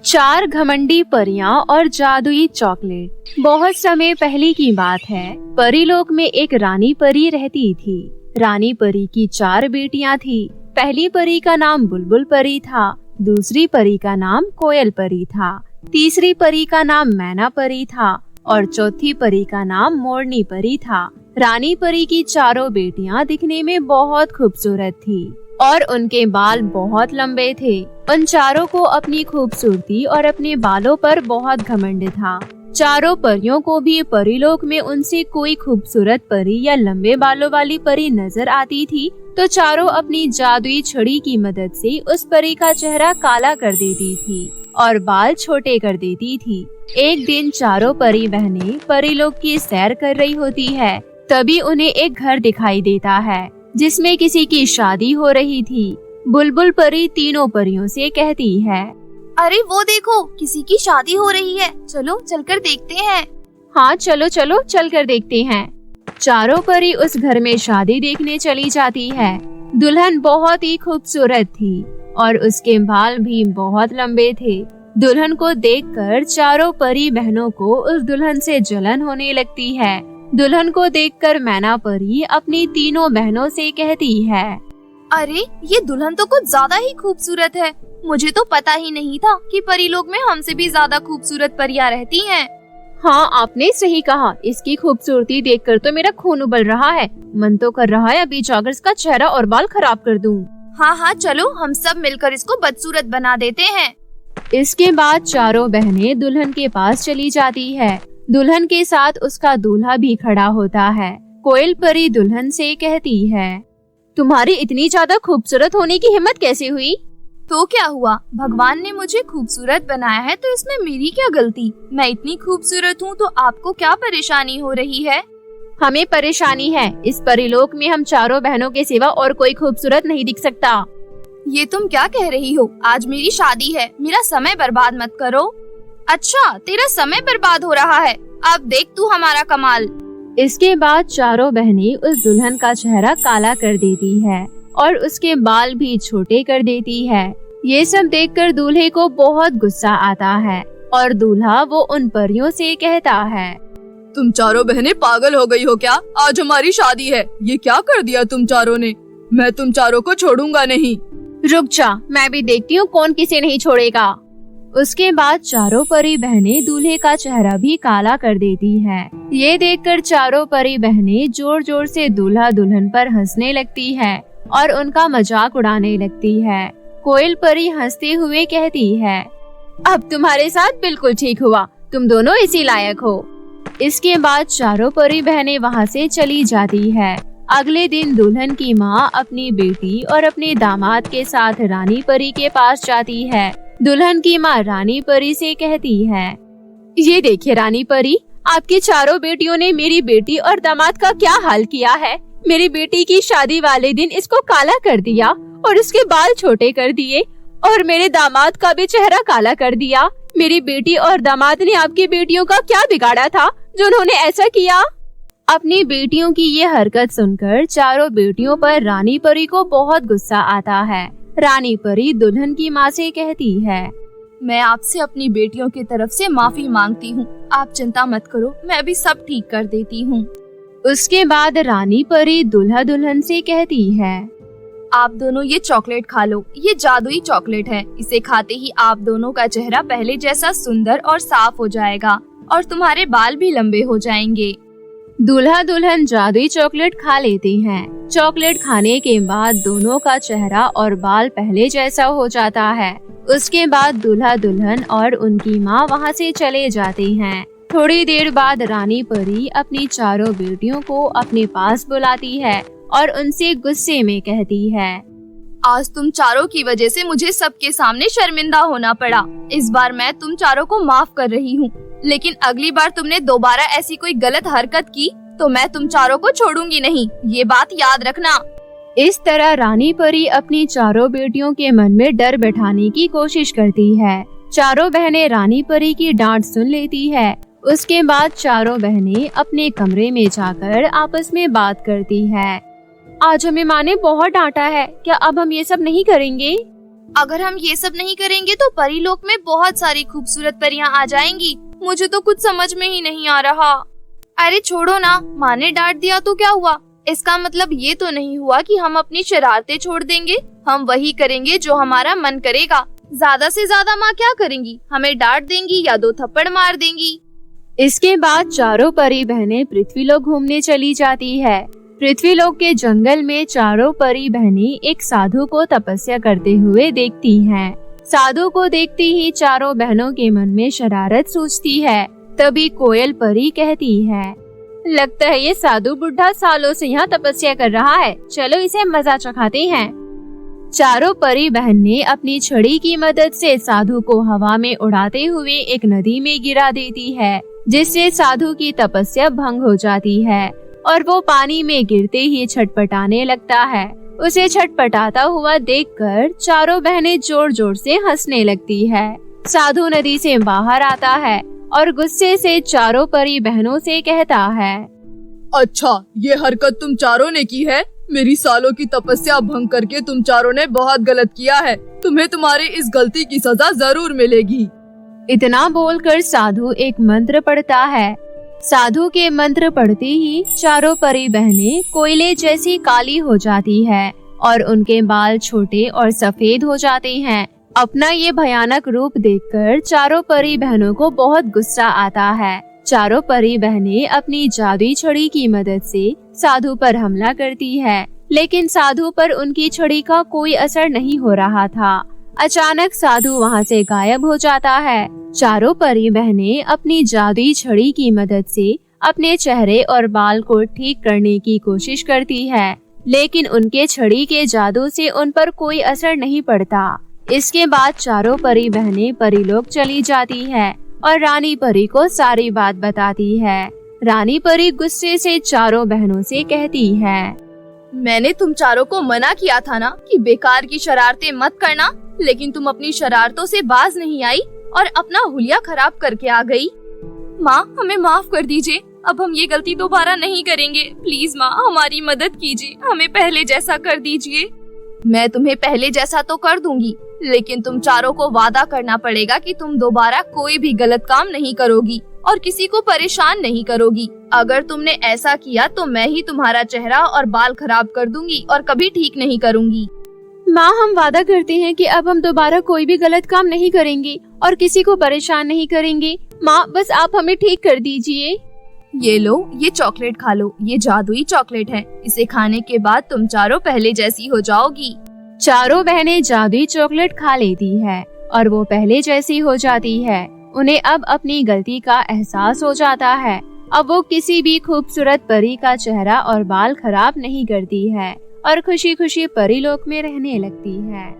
चार घमंडी परियां और जादुई चॉकलेट। बहुत समय पहले की बात है। परीलोक में एक रानी परी रहती थी। रानी परी की चार बेटियां थी। पहली परी का नाम बुलबुल परी था, दूसरी परी का नाम कोयल परी था, तीसरी परी का नाम मैना परी था और चौथी परी का नाम मोरनी परी था। रानी परी की चारों बेटियां दिखने में बहुत खूबसूरत थी और उनके बाल बहुत लंबे थे। उन चारों को अपनी खूबसूरती और अपने बालों पर बहुत घमंड था। चारों परियों को भी परीलोक में उनसे कोई खूबसूरत परी या लंबे बालों वाली परी नजर आती थी तो चारों अपनी जादुई छड़ी की मदद से उस परी का चेहरा काला कर देती थी और बाल छोटे कर देती थी। एक दिन चारों परी बहनें परीलोक की सैर कर रही होती है। तभी उन्हें एक घर दिखाई देता है जिसमें किसी की शादी हो रही थी। बुलबुल परी तीनों परियों से कहती है, अरे वो देखो, किसी की शादी हो रही है, चलो चलकर देखते हैं। हाँ चलो चलो चलकर देखते हैं। चारों परी उस घर में शादी देखने चली जाती है। दुल्हन बहुत ही खूबसूरत थी और उसके बाल भी बहुत लंबे थे। दुल्हन को देखकर चारों परी बहनों को उस दुल्हन से जलन होने लगती है। दुल्हन को देखकर मैना परी अपनी तीनों बहनों से कहती है, अरे ये दुल्हन तो कुछ ज्यादा ही खूबसूरत है। मुझे तो पता ही नहीं था कि परीलोक में हमसे भी ज्यादा खूबसूरत परियां रहती हैं। हाँ आपने सही कहा। इसकी खूबसूरती देखकर तो मेरा खून उबल रहा है। मन तो कर रहा है अभी जाकर इसका चेहरा और बाल खराब कर दूं। हाँ हाँ चलो, हम सब मिलकर इसको बदसूरत बना देते हैं। इसके बाद चारों बहनें दुल्हन के पास चली जाती है। दुल्हन के साथ उसका दूल्हा भी खड़ा होता है। कोयल परी दुल्हन से कहती है, तुम्हारी इतनी ज्यादा खूबसूरत होने की हिम्मत कैसे हुई? तो क्या हुआ, भगवान ने मुझे खूबसूरत बनाया है तो इसमें मेरी क्या गलती। मैं इतनी खूबसूरत हूँ तो आपको क्या परेशानी हो रही है? हमें परेशानी है। इस परीलोक में हम चारों बहनों के सिवा और कोई खूबसूरत नहीं दिख सकता। ये तुम क्या कह रही हो? आज मेरी शादी है, मेरा समय बर्बाद मत करो। अच्छा, तेरा समय बर्बाद हो रहा है, अब देख तू हमारा कमाल। इसके बाद चारों बहनें उस दुल्हन का चेहरा काला कर देती है और उसके बाल भी छोटे कर देती है। ये सब देखकर दूल्हे को बहुत गुस्सा आता है और दूल्हा वो उन परियों से कहता है, तुम चारों बहनें पागल हो गई हो क्या? आज हमारी शादी है, ये क्या कर दिया तुम चारों ने? मैं तुम चारों को छोड़ूंगा नहीं। रुक जा, मैं भी देखती हूँ कौन किसे नहीं छोड़ेगा। उसके बाद चारों परी बहनें दूल्हे का चेहरा भी काला कर देती है। ये देखकर चारों परी बहनें जोर जोर से दूल्हा दुल्हन पर हंसने लगती है और उनका मजाक उड़ाने लगती है। कोयल परी हंसते हुए कहती है, अब तुम्हारे साथ बिल्कुल ठीक हुआ, तुम दोनों इसी लायक हो। इसके बाद चारों परी बहनें वहाँ से चली जाती है। अगले दिन दुल्हन की माँ अपनी बेटी और अपने दामाद के साथ रानी परी के पास जाती है। दुल्हन की माँ रानी परी से कहती है, ये देखिए रानी परी, आपकी चारों बेटियों ने मेरी बेटी और दामाद का क्या हाल किया है। मेरी बेटी की शादी वाले दिन इसको काला कर दिया और इसके बाल छोटे कर दिए और मेरे दामाद का भी चेहरा काला कर दिया। मेरी बेटी और दामाद ने आपकी बेटियों का क्या बिगाड़ा था जो उन्होंने ऐसा किया? अपनी बेटियों की ये हरकत सुनकर चारों बेटियों पर रानी परी को बहुत गुस्सा आता है। रानी परी दुल्हन की माँ से कहती है, मैं आपसे अपनी बेटियों की तरफ से माफी मांगती हूँ, आप चिंता मत करो, मैं अभी सब ठीक कर देती हूँ। उसके बाद रानी परी दूल्हा दुल्हन से कहती है, आप दोनों ये चॉकलेट खा लो, ये जादुई चॉकलेट है। इसे खाते ही आप दोनों का चेहरा पहले जैसा सुंदर और साफ हो जाएगा और तुम्हारे बाल भी लंबे हो जाएंगे। दूल्हा दुल्हन जादुई चॉकलेट खा लेते हैं। चॉकलेट खाने के बाद दोनों का चेहरा और बाल पहले जैसा हो जाता है। उसके बाद दूल्हा दुल्हन और उनकी माँ वहाँ से चले जाते हैं। थोड़ी देर बाद रानी परी अपनी चारों बेटियों को अपने पास बुलाती है और उनसे गुस्से में कहती है, आज तुम चारों की वजह से मुझे सबके सामने शर्मिंदा होना पड़ा। इस बार मैं तुम चारों को माफ कर रही हूँ, लेकिन अगली बार तुमने दोबारा ऐसी कोई गलत हरकत की तो मैं तुम चारों को छोड़ूंगी नहीं, ये बात याद रखना। इस तरह रानी परी अपनी चारों बेटियों के मन में डर बैठाने की कोशिश करती है। चारों बहनें रानी परी की डांट सुन लेती है। उसके बाद चारों बहनें अपने कमरे में जाकर आपस में बात करती है। आज हमें माँ ने बहुत डांटा है, क्या अब हम ये सब नहीं करेंगे? अगर हम ये सब नहीं करेंगे तो परीलोक में बहुत सारी खूबसूरत परियां आ जाएंगी। मुझे तो कुछ समझ में ही नहीं आ रहा। अरे छोड़ो ना, माँ ने डांट दिया तो क्या हुआ? इसका मतलब ये तो नहीं हुआ कि हम अपनी शरारतें छोड़ देंगे। हम वही करेंगे जो हमारा मन करेगा। ज्यादा से ज्यादा माँ क्या करेंगी? हमें डांट देंगी या 2 थप्पड़ मार देंगी। इसके बाद चारों परी बहनें पृथ्वीलोक घूमने चली जाती है। पृथ्वीलोक के जंगल में चारों परी बहनें एक साधु को तपस्या करते हुए देखती हैं। साधु को देखती ही चारों बहनों के मन में शरारत सूझती है। तभी कोयल परी कहती है, लगता है ये साधु बुढ़ा सालों से यहाँ तपस्या कर रहा है, चलो इसे मजा चखाते हैं। चारों परी बहन ने अपनी छड़ी की मदद से साधु को हवा में उड़ाते हुए एक नदी में गिरा देती है, जिससे साधु की तपस्या भंग हो जाती है और वो पानी में गिरते ही छटपटाने लगता है। उसे छटपटाता हुआ देखकर चारों बहनें जोर जोर से हंसने लगती है। साधु नदी से बाहर आता है और गुस्से से चारों परी बहनों से कहता है, अच्छा, ये हरकत तुम चारों ने की है। मेरी सालों की तपस्या भंग करके तुम चारों ने बहुत गलत किया है। तुम्हें तुम्हारी इस गलती की सजा जरूर मिलेगी। इतना बोलकर साधु एक मंत्र पढ़ता है। साधु के मंत्र पढ़ते ही चारों परी बहनें कोयले जैसी काली हो जाती है और उनके बाल छोटे और सफेद हो जाते हैं। अपना ये भयानक रूप देखकर चारों परी बहनों को बहुत गुस्सा आता है। चारों परी बहनें अपनी जादुई छड़ी की मदद से साधु पर हमला करती है, लेकिन साधु पर उनकी छड़ी का कोई असर नहीं हो रहा था। अचानक साधु वहाँ से गायब हो जाता है। चारों परी बहनें अपनी जादुई छड़ी की मदद से अपने चेहरे और बाल को ठीक करने की कोशिश करती है, लेकिन उनके छड़ी के जादू से उन पर कोई असर नहीं पड़ता। इसके बाद चारों परी बहनें परीलोक चली जाती है और रानी परी को सारी बात बताती है। रानी परी गुस्से से चारों बहनों से कहती है, मैंने तुम चारों को मना किया था ना कि बेकार की शरारतें मत करना, लेकिन तुम अपनी शरारतों से बाज नहीं आई और अपना हुलिया खराब करके आ गई। माँ, हमें माफ कर दीजिए। अब हम ये गलती दोबारा नहीं करेंगे। प्लीज माँ, हमारी मदद कीजिए। हमें पहले जैसा कर दीजिए। मैं तुम्हें पहले जैसा तो कर दूंगी, लेकिन तुम चारों को वादा करना पड़ेगा कि तुम दोबारा कोई भी गलत काम नहीं करोगी और किसी को परेशान नहीं करोगी। अगर तुमने ऐसा किया तो मैं ही तुम्हारा चेहरा और बाल खराब कर दूंगी और कभी ठीक नहीं करूंगी। माँ, हम वादा करते हैं कि अब हम दोबारा कोई भी गलत काम नहीं करेंगे और किसी को परेशान नहीं करेंगे। माँ, बस आप हमें ठीक कर दीजिए। ये लो, ये चॉकलेट खा लो। ये जादुई चॉकलेट है। इसे खाने के बाद तुम चारों पहले जैसी हो जाओगी। चारों बहनें जादुई चॉकलेट खा लेती है और वो पहले जैसी हो जाती है। उन्हें अब अपनी गलती का एहसास हो जाता है। अब वो किसी भी खूबसूरत परी का चेहरा और बाल खराब नहीं करती है और खुशी खुशी परीलोक में रहने लगती है।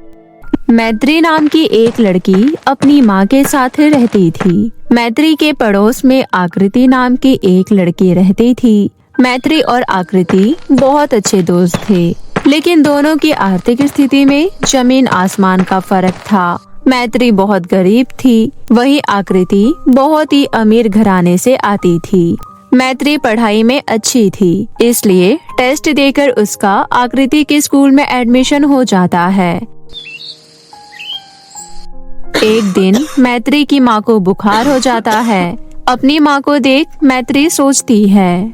मैत्री नाम की एक लड़की अपनी माँ के साथ रहती थी। मैत्री के पड़ोस में आकृति नाम की एक लड़की रहती थी। मैत्री और आकृति बहुत अच्छे दोस्त थे, लेकिन दोनों की आर्थिक स्थिति में जमीन आसमान का फर्क था। मैत्री बहुत गरीब थी, वहीं आकृति बहुत ही अमीर घराने से आती थी। मैत्री पढ़ाई में अच्छी थी, इसलिए टेस्ट देकर उसका आकृति के स्कूल में एडमिशन हो जाता है। एक दिन मैत्री की माँ को बुखार हो जाता है। अपनी माँ को देख मैत्री सोचती है,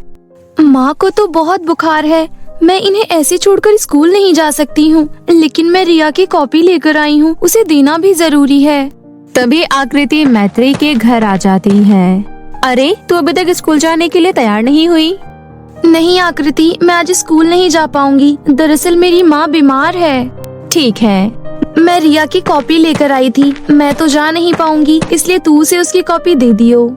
माँ को तो बहुत बुखार है, मैं इन्हें ऐसे छोड़कर स्कूल नहीं जा सकती हूँ, लेकिन मैं रिया की कॉपी लेकर आई हूँ, उसे देना भी जरूरी है। तभी आकृति मैत्री के घर आ जाती है। अरे, तू अभी तक स्कूल जाने के लिए तैयार नहीं हुई? नहीं आकृति, मैं आज स्कूल नहीं जा पाऊंगी। दरअसल मेरी माँ बीमार है। ठीक है, मैं रिया की कॉपी लेकर आई थी, मैं तो जा नहीं पाऊंगी, इसलिए तू उसे उसकी कॉपी दे दियो।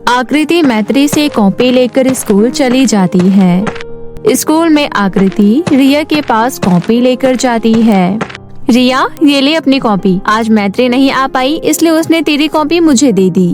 आकृति मैत्री से कॉपी लेकर स्कूल चली जाती है। स्कूल में आकृति रिया के पास कॉपी लेकर जाती है। रिया, ये ले अपनी कॉपी। आज मैत्री नहीं आ पाई, इसलिए उसने तेरी कॉपी मुझे दे दी।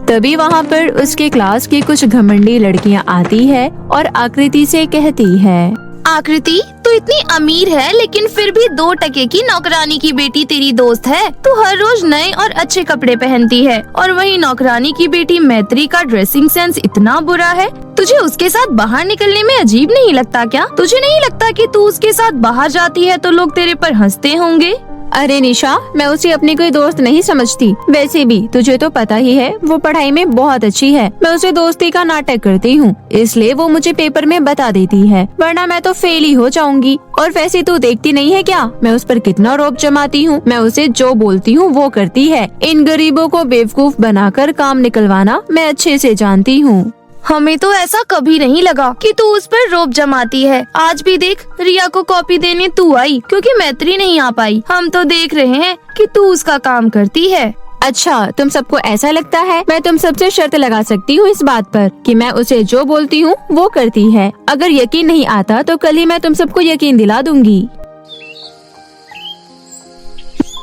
तभी वहाँ पर उसके क्लास की कुछ घमंडी लड़कियाँ आती है और आकृति से कहती है, आकृति, तू इतनी अमीर है लेकिन फिर भी 2 टके की नौकरानी की बेटी तेरी दोस्त है। तू हर रोज नए और अच्छे कपड़े पहनती है और वही नौकरानी की बेटी मैत्री का ड्रेसिंग सेंस इतना बुरा है। तुझे उसके साथ बाहर निकलने में अजीब नहीं लगता क्या? तुझे नहीं लगता कि तू उसके साथ बाहर जाती है तो लोग तेरे पर हंसते होंगे? अरे निशा, मैं उसे अपनी कोई दोस्त नहीं समझती। वैसे भी तुझे तो पता ही है वो पढ़ाई में बहुत अच्छी है। मैं उसे दोस्ती का नाटक करती हूँ, इसलिए वो मुझे पेपर में बता देती है, वरना मैं तो फेल ही हो जाऊंगी। और वैसे तू देखती नहीं है क्या मैं उस पर कितना रौब जमाती हूँ। मैं उसे जो बोलती हूँ वो करती है। इन गरीबों को बेवकूफ बनाकर काम निकलवाना मैं अच्छे से जानती हूँ। हमें तो ऐसा कभी नहीं लगा कि तू उस पर रोब जमाती है। आज भी देख, रिया को कॉपी देने तू आई क्योंकि मैत्री नहीं आ पाई। हम तो देख रहे हैं कि तू उसका काम करती है। अच्छा, तुम सबको ऐसा लगता है? मैं तुम सबसे शर्त लगा सकती हूँ इस बात पर कि मैं उसे जो बोलती हूँ वो करती है। अगर यकीन नहीं आता तो कल ही मैं तुम सबको यकीन दिला दूंगी।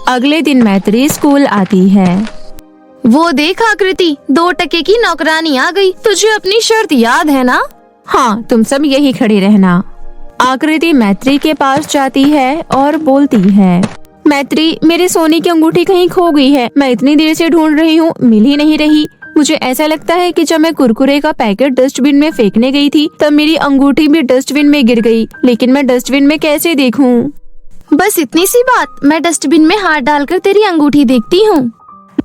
अगले दिन मैत्री स्कूल आती है। वो देख आकृति, 2 टके की नौकरानी आ गई। तुझे अपनी शर्त याद है ना? हाँ, तुम सब यही खड़े रहना। आकृति मैत्री के पास जाती है और बोलती है, मैत्री, मेरी सोने की अंगूठी कहीं खो गई है। मैं इतनी देर से ढूंढ रही हूँ, मिल ही नहीं रही। मुझे ऐसा लगता है कि जब मैं कुरकुरे का पैकेट डस्टबिन में फेंकने गई थी तब मेरी अंगूठी भी डस्टबिन में गिर गई, लेकिन मैं डस्टबिन में कैसे देखूं? बस इतनी सी बात, मैं डस्टबिन में हाथ डालकर तेरी अंगूठी देखती हूँ।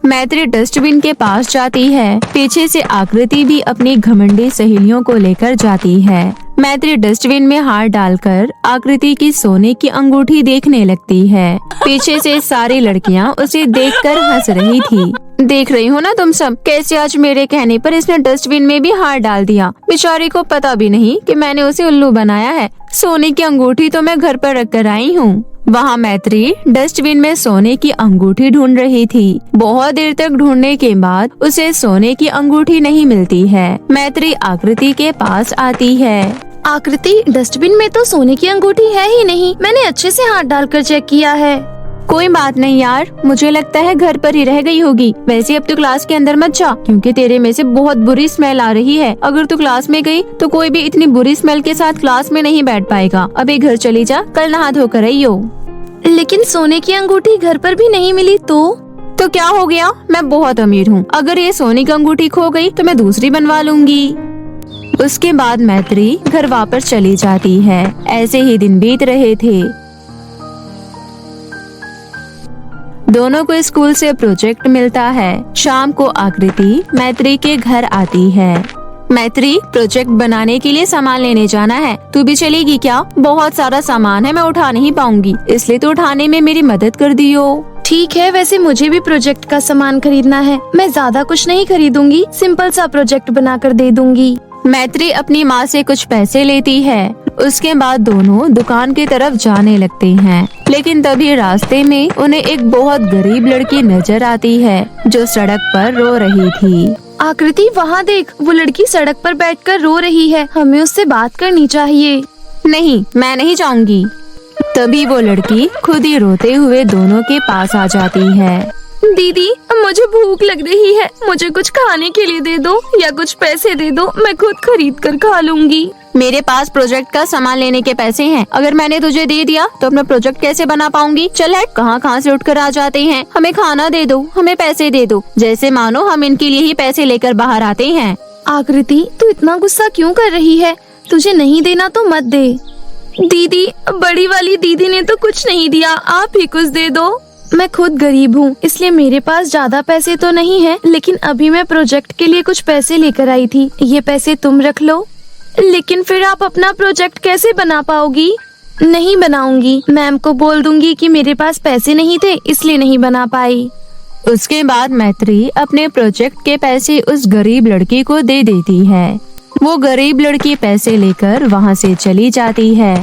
मैत्री डस्टबिन के पास जाती है। पीछे से आकृति भी अपनी घमंडी सहेलियों को लेकर जाती है। मैत्री डस्टबिन में हाथ डालकर आकृति की सोने की अंगूठी देखने लगती है। पीछे से सारी लड़कियां उसे देखकर हंस रही थी। देख रही हो ना तुम सब, कैसे आज मेरे कहने पर इसने डस्टबिन में भी हाथ डाल दिया। बेचारी को पता भी नहीं कि मैंने उसे उल्लू बनाया है। सोने की अंगूठी तो मैं घर पर रख कर आई हूँ। वहाँ मैत्री डस्टबिन में सोने की अंगूठी ढूंढ रही थी। बहुत देर तक ढूंढने के बाद उसे सोने की अंगूठी नहीं मिलती है। मैत्री आकृति के पास आती है। आकृति, डस्टबिन में तो सोने की अंगूठी है ही नहीं। मैंने अच्छे से हाथ डालकर चेक किया है। कोई बात नहीं यार, मुझे लगता है घर पर ही रह गई होगी। वैसे अब तू क्लास के अंदर मत जा, क्योंकि तेरे में से बहुत बुरी स्मेल आ रही है। अगर तू क्लास में गई तो कोई भी इतनी बुरी स्मेल के साथ क्लास में नहीं बैठ पाएगा। अभी घर चली जा, कल नहा धोकर आइयो। लेकिन सोने की अंगूठी घर पर भी नहीं मिली तो क्या हो गया? मैं बहुत अमीर हूँ। अगर ये सोने की अंगूठी खो गई तो मैं दूसरी बनवा लूंगी। उसके बाद मैत्री घर वापस चली जाती है। ऐसे ही दिन बीत रहे थे। दोनों को स्कूल से प्रोजेक्ट मिलता है। शाम को आकृति मैत्री के घर आती है। मैत्री, प्रोजेक्ट बनाने के लिए सामान लेने जाना है, तू भी चलेगी क्या? बहुत सारा सामान है, मैं उठा नहीं पाऊंगी, इसलिए तू उठाने में मेरी मदद कर दियो। ठीक है, वैसे मुझे भी प्रोजेक्ट का सामान खरीदना है। मैं ज्यादा कुछ नहीं खरीदूंगी, सिंपल सा प्रोजेक्ट बनाकर दे दूंगी। मैत्री अपनी माँ से कुछ पैसे लेती है। उसके बाद दोनों दुकान की तरफ जाने लगते हैं, लेकिन तभी रास्ते में उन्हें एक बहुत गरीब लड़की नजर आती है जो सड़क पर रो रही थी। आकृति, वहाँ देख, वो लड़की सड़क पर बैठकर रो रही है। हमें उससे बात करनी चाहिए। नहीं, मैं नहीं जाऊंगी। तभी वो लड़की खुद ही रोते हुए दोनों के पास आ जाती है। दीदी, मुझे भूख लग रही है, मुझे कुछ खाने के लिए दे दो या कुछ पैसे दे दो, मैं खुद खरीद कर खा लूंगी। मेरे पास प्रोजेक्ट का सामान लेने के पैसे हैं। अगर मैंने तुझे दे दिया तो अपना प्रोजेक्ट कैसे बना पाऊंगी? चल हट, कहाँ से उठकर आ जाते हैं। हमें खाना दे दो, हमें पैसे दे दो, जैसे मानो हम इनके लिए ही पैसे लेकर बाहर आते हैं। आकृति, तू इतना गुस्सा क्यों कर रही है? तुझे नहीं देना तो मत दे। दीदी, बड़ी वाली दीदी ने तो कुछ नहीं दिया, आप ही कुछ दे दो। मैं खुद गरीब हूँ, इसलिए मेरे पास ज्यादा पैसे तो नहीं है, लेकिन अभी मैं प्रोजेक्ट के लिए कुछ पैसे लेकर आई थी। ये पैसे तुम रख लो। लेकिन फिर आप अपना प्रोजेक्ट कैसे बना पाओगी? नहीं बनाऊंगी, मैम को बोल दूंगी कि मेरे पास पैसे नहीं थे इसलिए नहीं बना पाई। उसके बाद मैत्री अपने प्रोजेक्ट के पैसे उस गरीब लड़की को दे देती है। वो गरीब लड़की पैसे लेकर वहाँ से चली जाती है।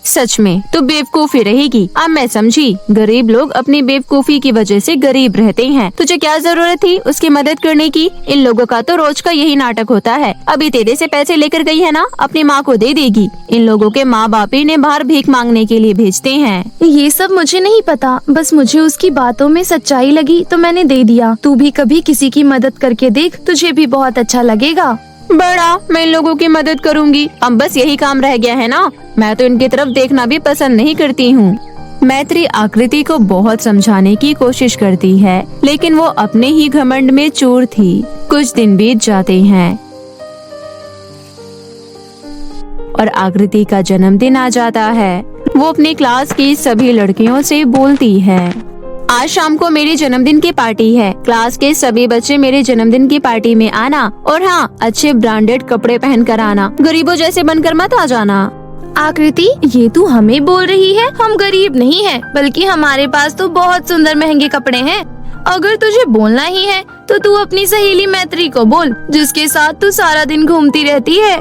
सच में तू बेवकूफी रहेगी। अब मैं समझी, गरीब लोग अपनी बेवकूफी की वजह से गरीब रहते हैं। तुझे क्या जरूरत थी उसकी मदद करने की? इन लोगों का तो रोज का यही नाटक होता है। अभी तेरे से पैसे लेकर गई है ना, अपनी माँ को दे देगी। इन लोगों के माँ बाप इन्हें बाहर भीख मांगने के लिए भेजते हैं। ये सब मुझे नहीं पता, बस मुझे उसकी बातों में सच्चाई लगी तो मैंने दे दिया। तू भी कभी किसी की मदद करके देख, तुझे भी बहुत अच्छा लगेगा। बड़ा, मैं इन लोगों की मदद करूंगी। अब बस यही काम रह गया है ना। मैं तो इनकी तरफ देखना भी पसंद नहीं करती हूँ। मैत्री आकृति को बहुत समझाने की कोशिश करती है, लेकिन वो अपने ही घमंड में चूर थी। कुछ दिन बीत जाते हैं और आकृति का जन्मदिन आ जाता है। वो अपनी क्लास की सभी लड़कियों से बोलती है, आज शाम को मेरे जन्मदिन की पार्टी है। क्लास के सभी बच्चे मेरे जन्मदिन की पार्टी में आना और हाँ, अच्छे ब्रांडेड कपड़े पहन कर आना, गरीबों जैसे बनकर मत आ जाना। आकृति, ये तू हमें बोल रही है? हम गरीब नहीं हैं, बल्कि हमारे पास तो बहुत सुंदर महंगे कपड़े हैं। अगर तुझे बोलना ही है तो तू अपनी सहेली मैत्री को बोल, जिसके साथ तू सारा दिन घूमती रहती है।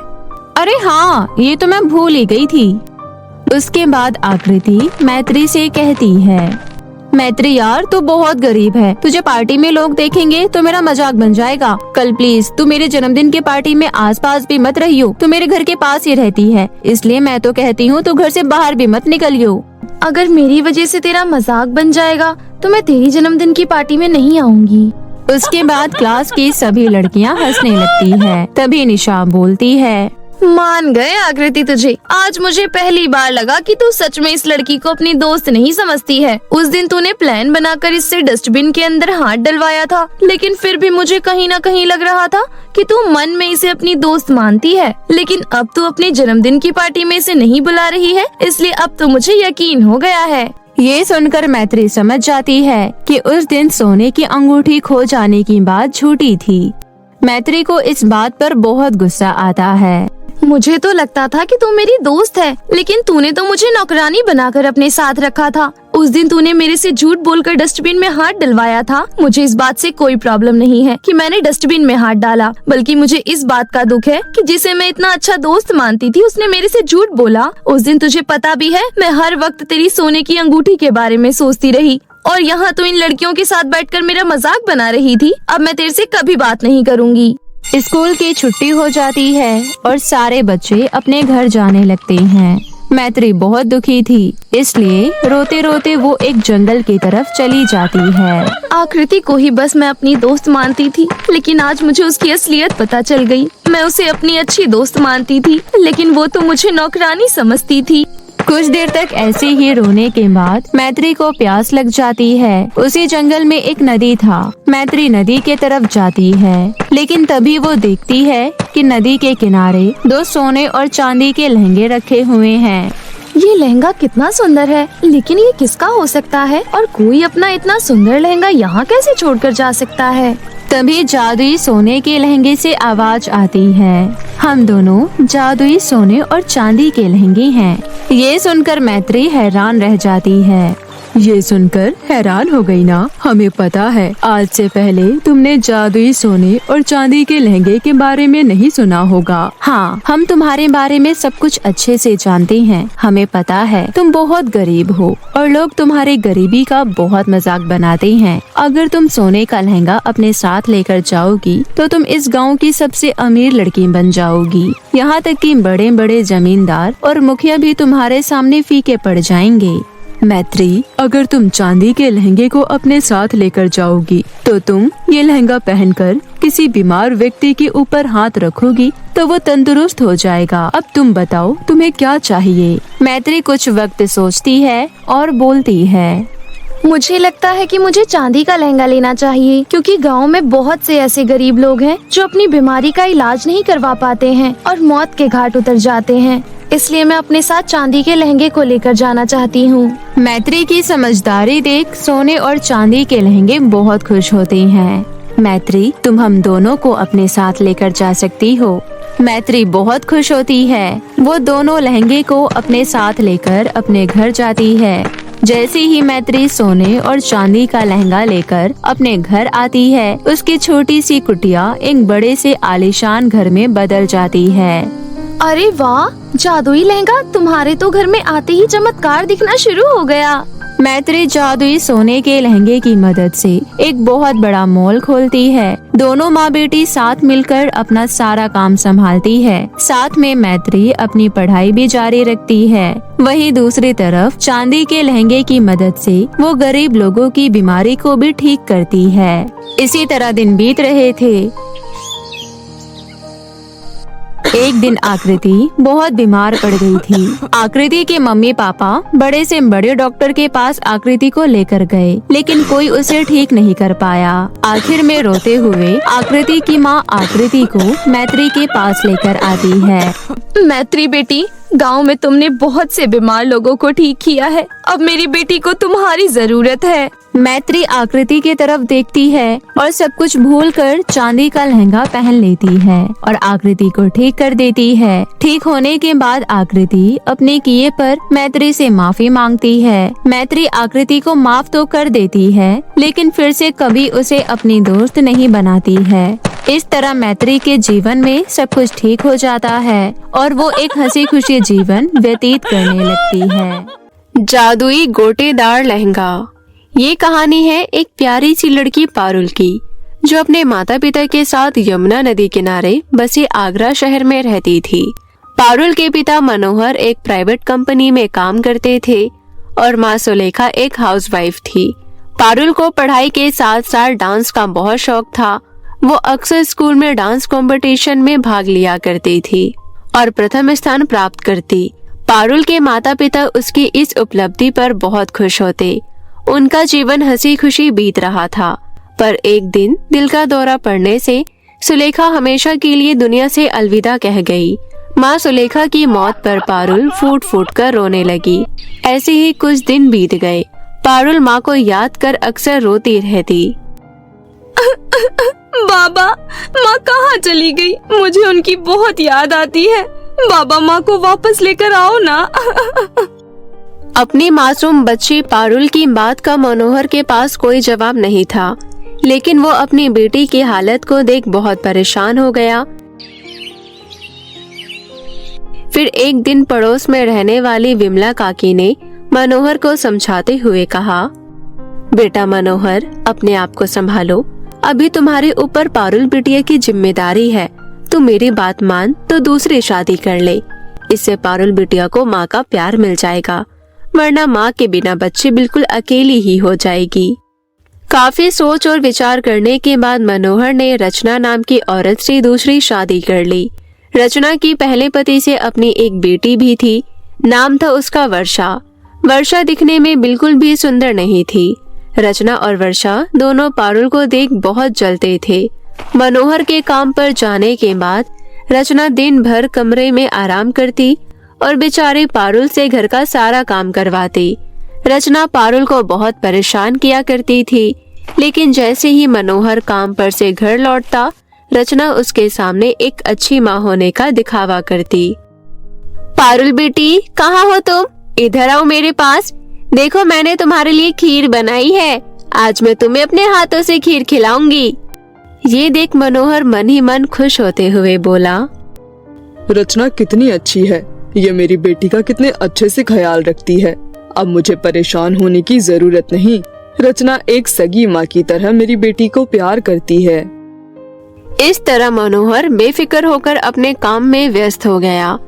अरे हाँ, ये तो मैं भूल ही गई थी। उसके बाद आकृति मैत्री से कहती है, मैत्री यार, तू बहुत गरीब है, तुझे पार्टी में लोग देखेंगे तो मेरा मजाक बन जाएगा। कल प्लीज तू मेरे जन्मदिन की पार्टी में आसपास भी मत रहियो, तू मेरे घर के पास ही रहती है, इसलिए मैं तो कहती हूँ तू घर से बाहर भी मत निकलियो। अगर मेरी वजह से तेरा मजाक बन जाएगा तो मैं तेरी जन्मदिन की पार्टी में नहीं आऊंगी। उसके बाद क्लास की सभी लड़कियाँ हंसने लगती है। तभी निशा बोलती है, मान गए आकृति तुझे। आज मुझे पहली बार लगा कि तू सच में इस लड़की को अपनी दोस्त नहीं समझती है। उस दिन तूने प्लान बनाकर इससे डस्टबिन के अंदर हाथ डलवाया था, लेकिन फिर भी मुझे कहीं न कहीं लग रहा था कि तू मन में इसे अपनी दोस्त मानती है। लेकिन अब तू अपने जन्मदिन की पार्टी में इसे नहीं बुला रही है, इसलिए अब तो मुझे यकीन हो गया है। ये सुनकर मैत्री समझ जाती है कि उस दिन सोने की अंगूठी खो जाने की बात झूठी थी। मैत्री को इस बात पर बहुत गुस्सा आता है। मुझे तो लगता था कि तू मेरी दोस्त है, लेकिन तूने तो मुझे नौकरानी बनाकर अपने साथ रखा था। उस दिन तूने मेरे से झूठ बोलकर डस्टबिन में हाथ डलवाया था। मुझे इस बात से कोई प्रॉब्लम नहीं है कि मैंने डस्टबिन में हाथ डाला, बल्कि मुझे इस बात का दुख है कि जिसे मैं इतना अच्छा दोस्त मानती थी उसने मेरे से झूठ बोला। उस दिन तुझे पता भी है, मैं हर वक्त तेरी सोने की अंगूठी के बारे में सोचती रही, और यहाँ तो इन लड़कियों के साथ बैठकर मेरा मजाक बना रही थी। अब मैं तेरे से कभी बात नहीं करूँगी। स्कूल की छुट्टी हो जाती है और सारे बच्चे अपने घर जाने लगते हैं। मैत्री बहुत दुखी थी, इसलिए रोते रोते वो एक जंगल की तरफ चली जाती है। आकृति को ही बस मैं अपनी दोस्त मानती थी, लेकिन आज मुझे उसकी असलियत पता चल गई। मैं उसे अपनी अच्छी दोस्त मानती थी, लेकिन वो तो मुझे नौकरानी समझती थी। कुछ देर तक ऐसे ही रोने के बाद मैत्री को प्यास लग जाती है। उसी जंगल में एक नदी था। मैत्री नदी के तरफ जाती है, लेकिन तभी वो देखती है कि नदी के किनारे 2 सोने और चांदी के लहंगे रखे हुए हैं। ये लहंगा कितना सुंदर है, लेकिन ये किसका हो सकता है? और कोई अपना इतना सुंदर लहंगा यहाँ कैसे छोड़कर जा सकता है? तभी जादुई सोने के लहंगे से आवाज आती है, हम दोनों जादुई सोने और चांदी के लहंगे हैं। ये सुनकर मैत्री हैरान रह जाती है। ये सुनकर हैरान हो गई ना? हमें पता है आज से पहले तुमने जादुई सोने और चांदी के लहंगे के बारे में नहीं सुना होगा। हाँ, हम तुम्हारे बारे में सब कुछ अच्छे से जानते हैं। हमें पता है तुम बहुत गरीब हो और लोग तुम्हारे गरीबी का बहुत मजाक बनाते हैं। अगर तुम सोने का लहंगा अपने साथ लेकर जाओगी तो तुम इस गाँव की सबसे अमीर लड़की बन जाओगी। यहाँ तक कि बड़े बड़े जमींदार और मुखिया भी तुम्हारे सामने फीके पड़ जाएंगे। मैत्री, अगर तुम चांदी के लहंगे को अपने साथ लेकर जाओगी तो तुम ये लहंगा पहनकर किसी बीमार व्यक्ति के ऊपर हाथ रखोगी तो वो तंदुरुस्त हो जाएगा। अब तुम बताओ तुम्हें क्या चाहिए? मैत्री कुछ वक्त सोचती है और बोलती है, मुझे लगता है कि मुझे चांदी का लहंगा लेना चाहिए, क्योंकि गांव में बहुत से ऐसे गरीब लोग हैं जो अपनी बीमारी का इलाज नहीं करवा पाते हैं और मौत के घाट उतर जाते हैं। इसलिए मैं अपने साथ चांदी के लहंगे को लेकर जाना चाहती हूँ। मैत्री की समझदारी देख सोने और चांदी के लहंगे बहुत खुश होते हैं। मैत्री, तुम हम दोनों को अपने साथ लेकर जा सकती हो। मैत्री बहुत खुश होती है। वो दोनों लहंगे को अपने साथ लेकर अपने घर जाती है। जैसे ही मैत्री सोने और चांदी का लहंगा लेकर अपने घर आती है, उसकी छोटी सी कुटिया एक बड़े से आलीशान घर में बदल जाती है। अरे वाह, जादुई लहंगा, तुम्हारे तो घर में आते ही चमत्कार दिखना शुरू हो गया। मैत्री जादुई सोने के लहंगे की मदद से एक बहुत बड़ा मॉल खोलती है। दोनों माँ बेटी साथ मिलकर अपना सारा काम संभालती है। साथ में मैत्री अपनी पढ़ाई भी जारी रखती है। वहीं दूसरी तरफ चांदी के लहंगे की मदद से वो गरीब लोगों की बीमारी को भी ठीक करती है। इसी तरह दिन बीत रहे थे। एक दिन आकृति बहुत बीमार पड़ गई थी। आकृति के मम्मी पापा बड़े से बड़े डॉक्टर के पास आकृति को लेकर गए, लेकिन कोई उसे ठीक नहीं कर पाया। आखिर में रोते हुए आकृति की माँ आकृति को मैत्री के पास लेकर आती है। मैत्री बेटी, गांव में तुमने बहुत से बीमार लोगों को ठीक किया है। अब मेरी बेटी को तुम्हारी जरूरत है। मैत्री आकृति की तरफ देखती है और सब कुछ भूलकर चांदी का लहंगा पहन लेती है और आकृति को ठीक कर देती है। ठीक होने के बाद आकृति अपने किए पर मैत्री से माफी मांगती है। मैत्री आकृति को माफ तो कर देती है, लेकिन फिर से कभी उसे अपनी दोस्त नहीं बनाती है। इस तरह मैत्री के जीवन में सब कुछ ठीक हो जाता है और वो एक हंसी खुशी जीवन व्यतीत करने लगती है। जादुई गोटेदार लहंगा। ये कहानी है एक प्यारी सी लड़की पारुल की, जो अपने माता पिता के साथ यमुना नदी किनारे बसे आगरा शहर में रहती थी। पारुल के पिता मनोहर एक प्राइवेट कंपनी में काम करते थे और माँ सुलेखा एक हाउसवाइफ थी। पारुल को पढ़ाई के साथ साथ डांस का बहुत शौक था। वो अक्सर स्कूल में डांस कंपटीशन में भाग लिया करती थी और प्रथम स्थान प्राप्त करती। पारुल के माता पिता उसकी इस उपलब्धि पर बहुत खुश होते। उनका जीवन हंसी खुशी बीत रहा था, पर एक दिन दिल का दौरा पड़ने से सुलेखा हमेशा के लिए दुनिया से अलविदा कह गई। माँ सुलेखा की मौत पर पारुल फूट फूट कर रोने लगी। ऐसे ही कुछ दिन बीत गए। पारुल माँ को याद कर अक्सर रोती रहती। बाबा, माँ कहाँ चली गई? मुझे उनकी बहुत याद आती है। बाबा, माँ को वापस लेकर आओ ना। अपनी मासूम बच्ची पारुल की बात का मनोहर के पास कोई जवाब नहीं था, लेकिन वो अपनी बेटी की हालत को देख बहुत परेशान हो गया। फिर एक दिन पड़ोस में रहने वाली विमला काकी ने मनोहर को समझाते हुए कहा, बेटा मनोहर, अपने आप को संभालो। अभी तुम्हारे ऊपर पारुल बिटिया की जिम्मेदारी है। तू मेरी बात मान तो दूसरी शादी कर ले। इससे पारुल बिटिया को माँ का प्यार मिल जाएगा, वरना माँ के बिना बच्ची बिल्कुल अकेली ही हो जाएगी। काफी सोच और विचार करने के बाद मनोहर ने रचना नाम की औरत से दूसरी शादी कर ली। रचना की पहले पति से अपनी एक बेटी भी थी। नाम था उसका वर्षा। वर्षा दिखने में बिल्कुल भी सुंदर नहीं थी। रचना और वर्षा दोनों पारुल को देख बहुत जलते थे। मनोहर के काम पर जाने के बाद रचना दिन भर कमरे में आराम करती और बेचारी पारुल से घर का सारा काम करवाती। रचना पारुल को बहुत परेशान किया करती थी, लेकिन जैसे ही मनोहर काम पर से घर लौटता, रचना उसके सामने एक अच्छी माँ होने का दिखावा करती। पारुल बेटी, कहाँ हो तुम? इधर आओ मेरे पास। देखो, मैंने तुम्हारे लिए खीर बनाई है। आज मैं तुम्हें अपने हाथों से खीर खिलाऊंगी। ये देख मनोहर मन ही मन खुश होते हुए बोला, रचना कितनी अच्छी है। ये मेरी बेटी का कितने अच्छे से ख्याल रखती है। अब मुझे परेशान होने की जरूरत नहीं। रचना एक सगी माँ की तरह मेरी बेटी को प्यार करती है। इस तरह मनोहर बेफिक्र होकर अपने काम में व्यस्त हो गया।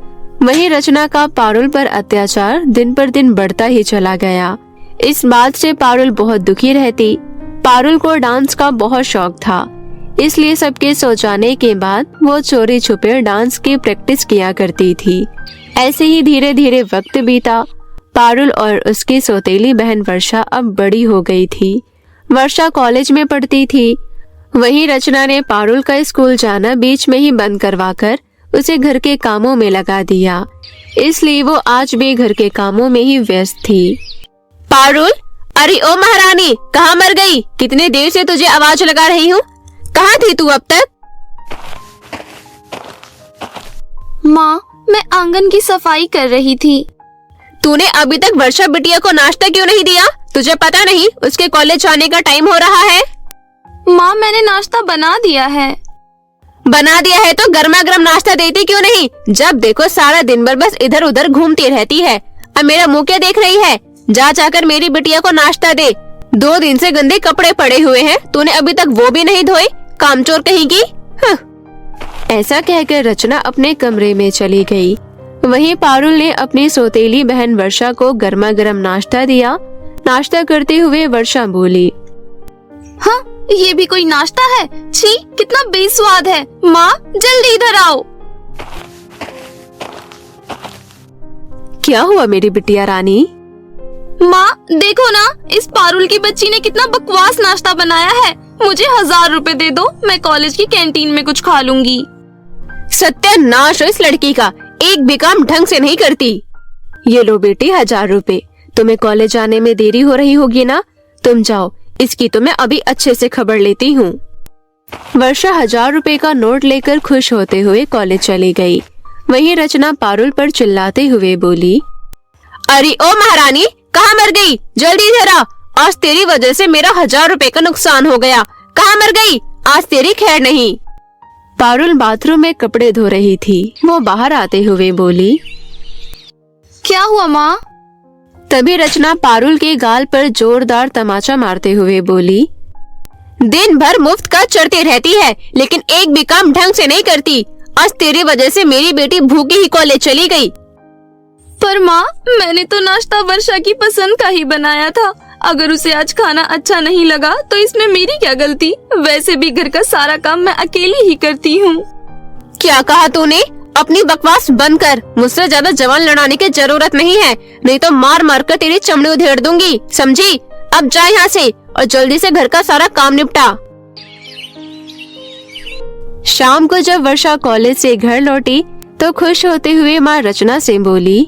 वहीं रचना का पारुल पर अत्याचार दिन पर दिन बढ़ता ही चला गया। इस बात से पारुल बहुत दुखी रहती। पारुल को डांस का बहुत शौक था, इसलिए सबके सो जाने के बाद वो चोरी छुपे डांस की प्रैक्टिस किया करती थी। ऐसे ही धीरे धीरे वक्त बीता। पारुल और उसकी सौतेली बहन वर्षा अब बड़ी हो गई थी। वर्षा कॉलेज में पढ़ती थी। वहीं रचना ने पारुल का स्कूल जाना बीच में ही बंद करवाकर उसे घर के कामों में लगा दिया, इसलिए वो आज भी घर के कामों में ही व्यस्त थी। पारुल, अरे ओ महारानी, कहाँ मर गई? कितने देर से तुझे आवाज लगा रही हूँ। कहाँ थी तू अब तक? माँ, मैं आंगन की सफाई कर रही थी। तूने अभी तक वर्षा बिटिया को नाश्ता क्यों नहीं दिया? तुझे पता नहीं उसके कॉलेज जाने का टाइम हो रहा है? माँ, मैंने नाश्ता बना दिया है। बना दिया है तो गर्मा गर्म नाश्ता देती क्यों नहीं? जब देखो सारा दिन भर बस इधर उधर घूमती रहती है। अब मेरा मुंह क्या देख रही है? जा जाकर मेरी बिटिया को नाश्ता दे। 2 दिन से गंदे कपड़े पड़े हुए हैं, तूने अभी तक वो भी नहीं धोए। कामचोर कहेगी। ऐसा कहकर रचना अपने कमरे में चली गई। वहीं पारुल ने अपनी सौतेली बहन वर्षा को गर्मा गर्म नाश्ता दिया। नाश्ता करते हुए वर्षा बोली, हाँ, ये भी कोई नाश्ता है? छी, कितना बेस्वाद है। माँ, जल्दी इधर आओ। क्या हुआ मेरी बिटिया रानी? माँ, देखो ना, इस पारुल की बच्ची ने कितना बकवास नाश्ता बनाया है। मुझे 1000 रुपए दे दो, मैं कॉलेज की कैंटीन में कुछ खा लूंगी। सत्यानाश हो इस लड़की का। एक भी काम ढंग से नहीं करती। ये लो बेटी 1000 रुपए, तुम्हें कॉलेज जाने में देरी हो रही होगी ना, तुम जाओ, इसकी तो मैं अभी अच्छे से खबर लेती हूँ। वर्षा 1000 रुपए का नोट लेकर खुश होते हुए कॉलेज चली गई। वहीं रचना पारुल पर चिल्लाते हुए बोली, अरे ओ महारानी, कहाँ मर गई? जल्दी इधर आ, आज तेरी वजह से मेरा 1000 रुपए का नुकसान हो गया। कहाँ मर गई? आज तेरी खैर नहीं। पारुल बाथरूम में कपड़े धो रही थी। वो बाहर आते हुए बोली, क्या हुआ माँ? तभी रचना पारुल के गाल पर जोरदार तमाचा मारते हुए बोली, दिन भर मुफ्त का चढ़ती रहती है, लेकिन एक भी काम ढंग से नहीं करती। आज तेरी वजह से मेरी बेटी भूखी ही कॉलेज चली गई। पर माँ, मैंने तो नाश्ता वर्षा की पसंद का ही बनाया था। अगर उसे आज खाना अच्छा नहीं लगा तो इसमें मेरी क्या गलती? वैसे भी घर का सारा काम मैं अकेली ही करती हूँ। क्या कहा तूने? अपनी बकवास बंद कर। मुझसे ज्यादा जवान लड़ाने की जरूरत नहीं है, नहीं तो मार मार कर तेरी चमड़ी उधेड़ दूंगी, समझी? अब जा यहाँ से और जल्दी से घर का सारा काम निपटा। शाम को जब वर्षा कॉलेज से घर लौटी तो खुश होते हुए माँ रचना से बोली,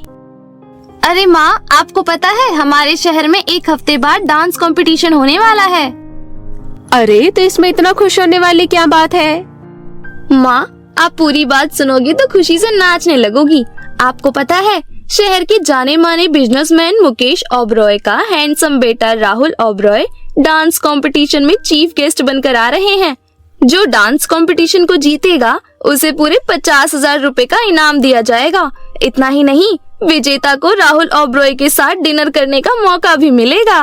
अरे माँ, आपको पता है हमारे शहर में एक हफ्ते बाद डांस कंपटीशन होने वाला है। अरे तो इसमें इतना खुश होने वाली क्या बात है? माँ, आप पूरी बात सुनोगी तो खुशी से नाचने लगोगी। आपको पता है शहर के जाने माने बिजनेसमैन मुकेश ओबरॉय का हैंडसम बेटा राहुल ओबरॉय डांस कंपटीशन में चीफ गेस्ट बनकर आ रहे हैं। जो डांस कंपटीशन को जीतेगा उसे पूरे 50,000 रुपए का इनाम दिया जाएगा। इतना ही नहीं, विजेता को राहुल ओबरॉय के साथ डिनर करने का मौका भी मिलेगा।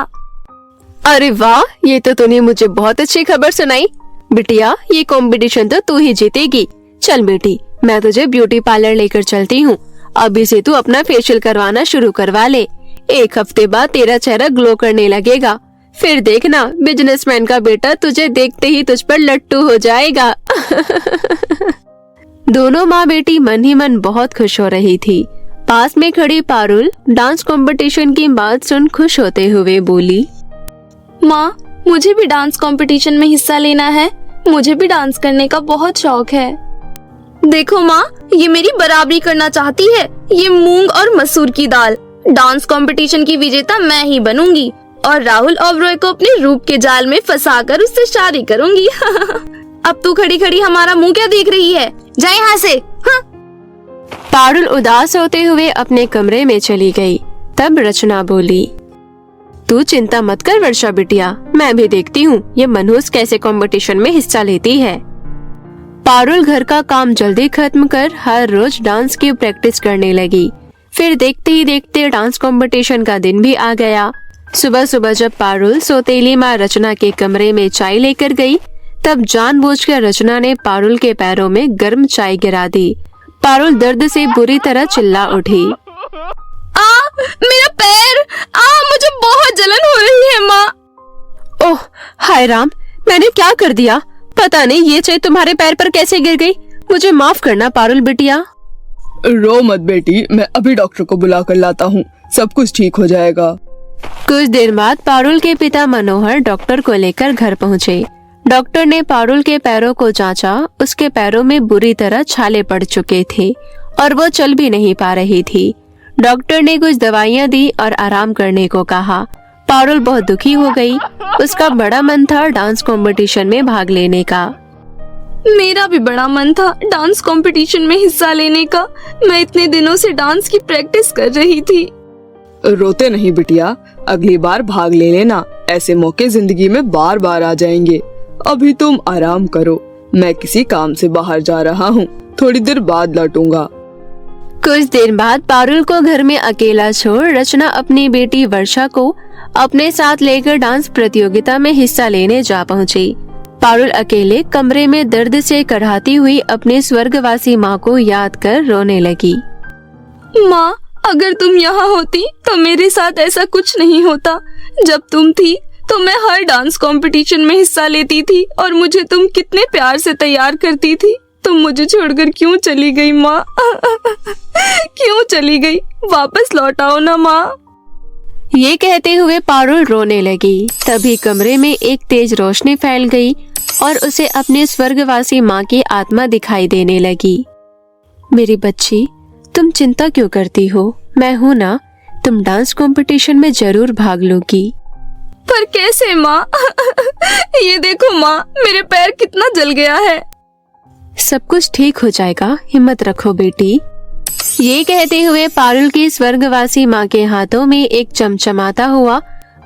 अरे वाह, ये तो तूने मुझे बहुत अच्छी खबर सुनाई। बिटिया, ये कंपटीशन तो तू ही जीतेगी। चल बेटी, मैं तुझे ब्यूटी पार्लर लेकर चलती हूँ। अभी से तू अपना फेशियल करवाना शुरू करवा ले। एक हफ्ते बाद तेरा चेहरा ग्लो करने लगेगा। फिर देखना, बिजनेसमैन का बेटा तुझे देखते ही तुझ पर लट्टू हो जाएगा। दोनों माँ बेटी मन ही मन बहुत खुश हो रही थी। पास में खड़ी पारुल डांस कंपटीशन की बात सुन खुश होते हुए बोली, माँ, मुझे भी डांस कंपटीशन में हिस्सा लेना है। मुझे भी डांस करने का बहुत शौक है। देखो माँ, ये मेरी बराबरी करना चाहती है। ये मूंग और मसूर की दाल। डांस कंपटीशन की विजेता मैं ही बनूंगी और राहुल ओबरॉय को अपने रूप के जाल में फंसाकर उससे शादी करूंगी। अब तू खड़ी खड़ी हमारा मुंह क्या देख रही है? जा यहाँ से। हाँ। पारुल उदास होते हुए अपने कमरे में चली गई। तब रचना बोली, तू चिंता मत कर वर्षा बिटिया, मैं भी देखती हूँ ये मनहूस कैसे कंपटीशन में हिस्सा लेती है। पारुल घर का काम जल्दी खत्म कर हर रोज डांस की प्रैक्टिस करने लगी। फिर देखते ही देखते डांस कंपटीशन का दिन भी आ गया। सुबह सुबह जब पारुल सौतेली माँ रचना के कमरे में चाय लेकर गई, तब जानबूझकर रचना ने पारुल के पैरों में गर्म चाय गिरा दी। पारुल दर्द से बुरी तरह चिल्ला उठी, मेरा पैर! मुझे बहुत जलन हो रही है माँ। ओह हाय राम, मैंने क्या कर दिया? पता नहीं ये चाय तुम्हारे पैर पर कैसे गिर गई। मुझे माफ करना पारुल बिटिया। रो मत बेटी, मैं अभी डॉक्टर को बुला कर लाता हूँ, सब कुछ ठीक हो जाएगा। कुछ देर बाद पारुल के पिता मनोहर डॉक्टर को लेकर घर पहुँचे। डॉक्टर ने पारुल के पैरों को जांचा। उसके पैरों में बुरी तरह छाले पड़ चुके थे और वो चल भी नहीं पा रही थी। डॉक्टर ने कुछ दवाइयाँ दी और आराम करने को कहा। पारुल बहुत दुखी हो गई। उसका बड़ा मन था डांस कंपटीशन में भाग लेने का। मेरा भी बड़ा मन था डांस कंपटीशन में हिस्सा लेने का। मैं इतने दिनों से डांस की प्रैक्टिस कर रही थी। रोते नहीं बिटिया, अगली बार भाग ले लेना। ऐसे मौके जिंदगी में बार बार आ जाएंगे। अभी तुम आराम करो, मैं किसी काम से बाहर जा रहा हूँ, थोड़ी देर बाद लौटूंगा। कुछ देर बाद पारुल को घर में अकेला छोड़ रचना अपनी बेटी वर्षा को अपने साथ लेकर डांस प्रतियोगिता में हिस्सा लेने जा पहुंची। पारुल अकेले कमरे में दर्द से कराहती हुई अपने स्वर्गवासी माँ को याद कर रोने लगी। माँ, अगर तुम यहाँ होती तो मेरे साथ ऐसा कुछ नहीं होता। जब तुम थी तो मैं हर डांस कंपटीशन में हिस्सा लेती थी और मुझे तुम कितने प्यार से तैयार करती थी। तुम मुझे छोड़कर क्यों चली गई माँ? क्यों चली गई? वापस लौट आओ ना माँ। ये कहते हुए पारुल रोने लगी। तभी कमरे में एक तेज रोशनी फैल गई और उसे अपने स्वर्गवासी माँ की आत्मा दिखाई देने लगी। मेरी बच्ची, तुम चिंता क्यों करती हो, मैं हूँ ना, तुम डांस कंपटीशन में जरूर भाग लोगी। पर कैसे माँ? ये देखो माँ, मेरे पैर कितना जल गया है। सब कुछ ठीक हो जाएगा, हिम्मत रखो बेटी। ये कहते हुए पारुल की स्वर्गवासी माँ के हाथों में एक चमचमाता हुआ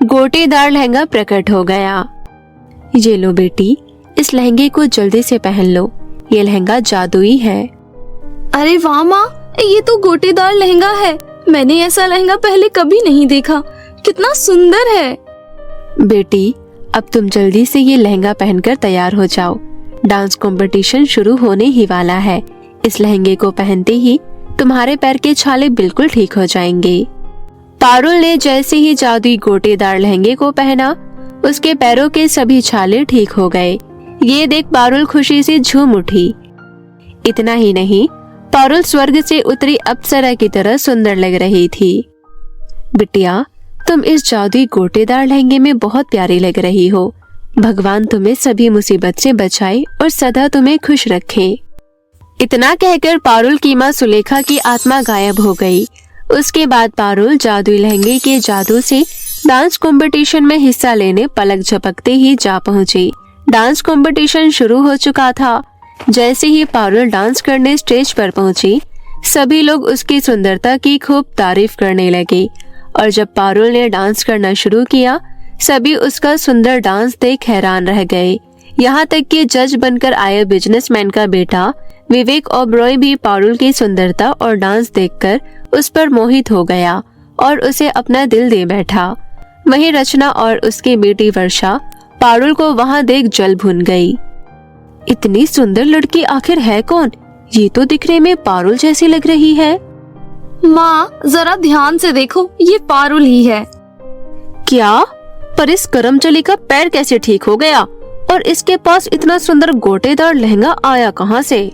गोटेदार लहंगा प्रकट हो गया। ये लो बेटी, इस लहंगे को जल्दी से पहन लो, ये लहंगा जादुई है। अरे वाह माँ, ये तो गोटेदार लहंगा है। मैंने ऐसा लहंगा पहले कभी नहीं देखा। कितना सुंदर है। बेटी, अब तुम जल्दी से ये लहंगा पहनकर तैयार हो जाओ, डांस कंपटीशन शुरू होने ही वाला है। इस लहंगे को पहनते ही तुम्हारे पैर के छाले बिल्कुल ठीक हो जाएंगे। पारुल ने जैसे ही जादुई गोटेदार लहंगे को पहना, उसके पैरों के सभी छाले ठीक हो गए। ये देख पारुल खुशी से झूम उठी। इतना ही नहीं, पारुल स्वर्ग से उतरी अप्सरा की तरह सुंदर लग रही थी। बिटिया, तुम इस जादुई गोटेदार लहंगे में बहुत प्यारी लग रही हो। भगवान तुम्हें सभी मुसीबत से बचाए और सदा तुम्हें खुश रखे। इतना कहकर पारुल की माँ सुलेखा की आत्मा गायब हो गई। उसके बाद पारुल जादुई लहंगे के जादू से डांस कंपटीशन में हिस्सा लेने पलक झपकते ही जा पहुंची। डांस कंपटीशन शुरू हो चुका था। जैसे ही पारुल डांस करने स्टेज पर पहुंची, सभी लोग उसकी सुंदरता की खूब तारीफ करने लगे। और जब पारुल ने डांस करना शुरू किया, सभी उसका सुंदर डांस देख हैरान रह गए। यहाँ तक कि जज बनकर आए बिजनेसमैन का बेटा विवेक ओबरॉय भी पारुल की सुंदरता और डांस देखकर उस पर मोहित हो गया और उसे अपना दिल दे बैठा। वहीं रचना और उसकी बेटी वर्षा पारुल को वहां देख जल भुन गई। इतनी सुंदर लड़की आखिर है कौन? ये तो दिखने में पारुल जैसी लग रही है। माँ, जरा ध्यान से देखो, ये पारुल ही है। क्या? पर इस करमचली का पैर कैसे ठीक हो गया और इसके पास इतना सुंदर गोटेदार लहंगा आया कहाँ से?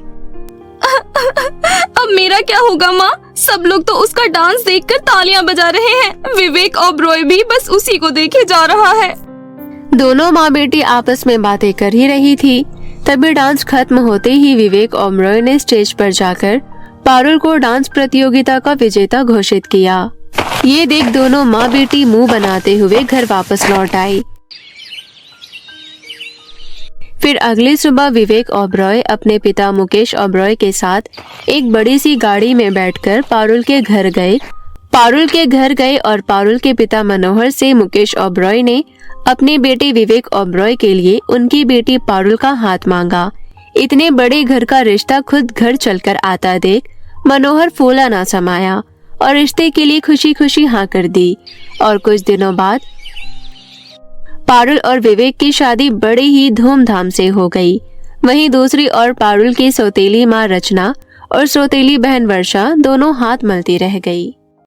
अब मेरा क्या होगा माँ? सब लोग तो उसका डांस देखकर तालियां बजा रहे हैं। विवेक ओबरॉय भी बस उसी को देखे जा रहा है। दोनों माँ बेटी आपस में बातें कर ही रही थी। तभी डांस खत्म होते ही विवेक ओबरॉय ने स्टेज पर जाकर पारुल को डांस प्रतियोगिता का विजेता घोषित किया। ये देख दोनों माँ बेटी मुंह बनाते हुए घर वापस लौट आई। फिर अगली सुबह विवेक ओबरॉय अपने पिता मुकेश ओबरॉय के साथ एक बड़ी सी गाड़ी में बैठकर पारुल के घर गए और पारुल के पिता मनोहर से मुकेश ओबरॉय ने अपने बेटे विवेक ओबरॉय के लिए उनकी बेटी पारुल का हाथ मांगा। इतने बड़े घर का रिश्ता खुद घर चलकर आता देख मनोहर फूला ना समाया और रिश्ते के लिए खुशी खुशी हाँ कर दी। और कुछ दिनों बाद पारुल और विवेक की शादी बड़े ही धूमधाम से हो गई। वहीं दूसरी ओर पारुल की सौतेली माँ रचना और सौतेली बहन वर्षा दोनों हाथ मलती रह गई।